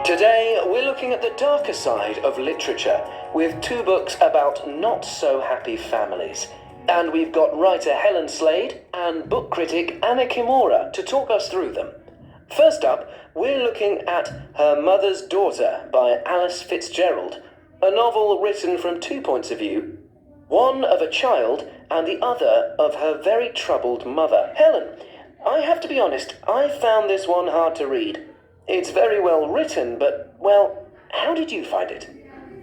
Today, we're looking at the darker side of literature with two books about not-so-happy families. And we've got writer Helen Slade and book critic Anna Kimura to talk us through them. First up, we're looking at Her Mother's Daughter by Alice Fitzgerald, a novel written from two points of view, one of a child and the other of her very troubled mother. Helen, I have to be honest, I found this one hard to read. It's very well written, but, well, how did you find it?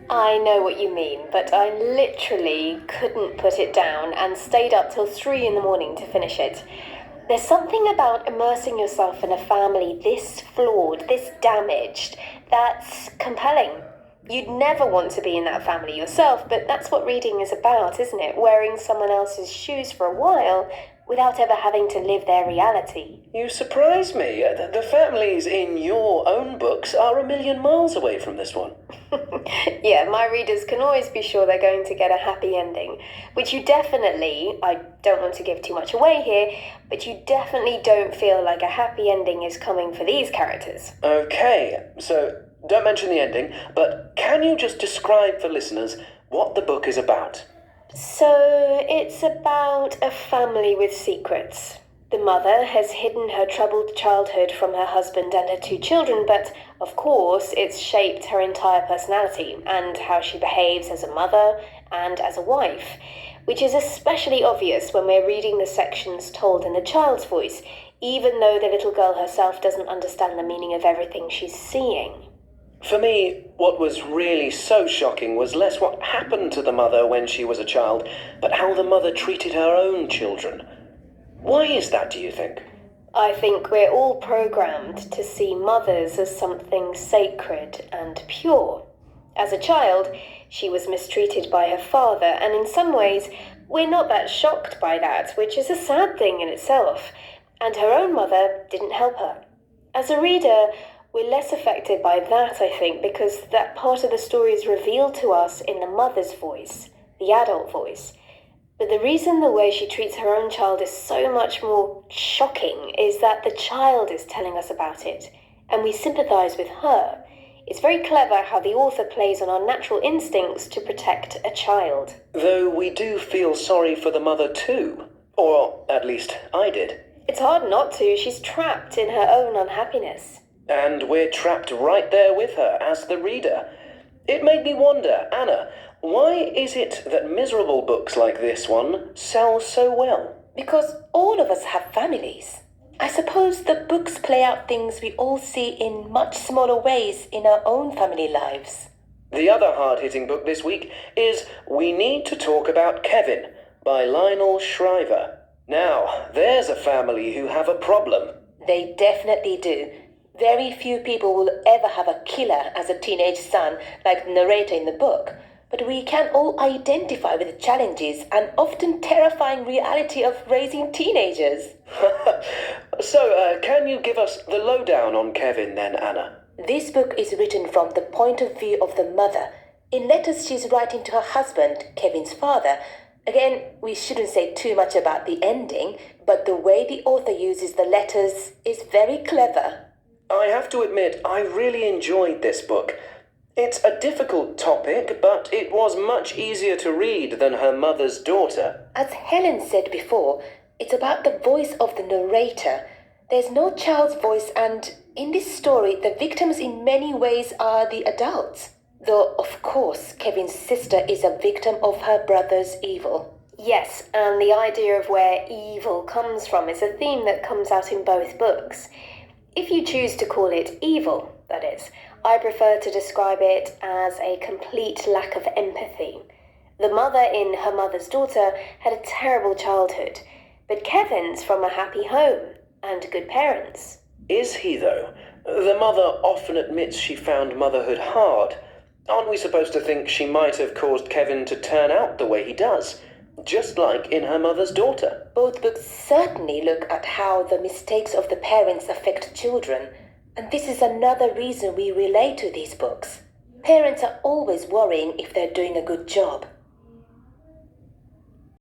I know what you mean, but I literally couldn't put it down and stayed up till 3 in the morning to finish it. There's something about immersing yourself in a family this flawed, this damaged, that's compelling. You'd never want to be in that family yourself, but that's what reading is about, isn't it? Wearing someone else's shoes for a while without ever having to live their reality. You surprise me. The families in your own books are a million miles away from this one. Yeah, my readers can always be sure they're going to get a happy ending, which you definitely, I don't want to give too much away here, but you definitely don't feel like a happy ending is coming for these characters. Okay, so don't mention the ending, but can you just describe for listeners what the book is about? So, it's about a family with secrets. The mother has hidden her troubled childhood from her husband and her 2 children, but of course it's shaped her entire personality and how she behaves as a mother and as a wife, which is especially obvious when we're reading the sections told in the child's voice, even though the little girl herself doesn't understand the meaning of everything she's seeing. For me, what was really so shocking was less what happened to the mother when she was a child, but how the mother treated her own children. Why is that, do you think? I think we're all programmed to see mothers as something sacred and pure. As a child, she was mistreated by her father, and in some ways, we're not that shocked by that, which is a sad thing in itself. And her own mother didn't help her. As a reader, we're less affected by that, I think, because that part of the story is revealed to us in the mother's voice, the adult voice. But the reason the way she treats her own child is so much more shocking is that the child is telling us about it, and we sympathise with her. It's very clever how the author plays on our natural instincts to protect a child. Though we do feel sorry for the mother too, or at least I did. It's hard not to. She's trapped in her own unhappiness. And we're trapped right there with her as the reader. It made me wonder, Anna, why is it that miserable books like this one sell so well? Because all of us have families. I suppose the books play out things we all see in much smaller ways in our own family lives. The other hard-hitting book this week is We Need to Talk About Kevin by Lionel Shriver. Now, there's a family who have a problem. They definitely do. Very few people will ever have a killer as a teenage son like the narrator in the book, but we can all identify with the challenges and often terrifying reality of raising teenagers. So, can you give us the lowdown on Kevin then, Anna? This book is written from the point of view of the mother. In letters she's writing to her husband, Kevin's father. Again, we shouldn't say too much about the ending, but the way the author uses the letters is very clever. I have to admit, I really enjoyed this book. It's a difficult topic, but it was much easier to read than Her Mother's Daughter. As Helen said before, it's about the voice of the narrator. There's no child's voice, and in this story, the victims in many ways are the adults. Though, of course, Kevin's sister is a victim of her brother's evil. Yes, and the idea of where evil comes from is a theme that comes out in both books. If you choose to call it evil, that is, I prefer to describe it as a complete lack of empathy. The mother in Her Mother's Daughter had a terrible childhood, but Kevin's from a happy home and good parents. Is he, though? The mother often admits she found motherhood hard. Aren't we supposed to think she might have caused Kevin to turn out the way he does? Just like in Her Mother's Daughter. Both books certainly look at how the mistakes of the parents affect children, and this is another reason we relate to these books. Parents are always worrying if they're doing a good job.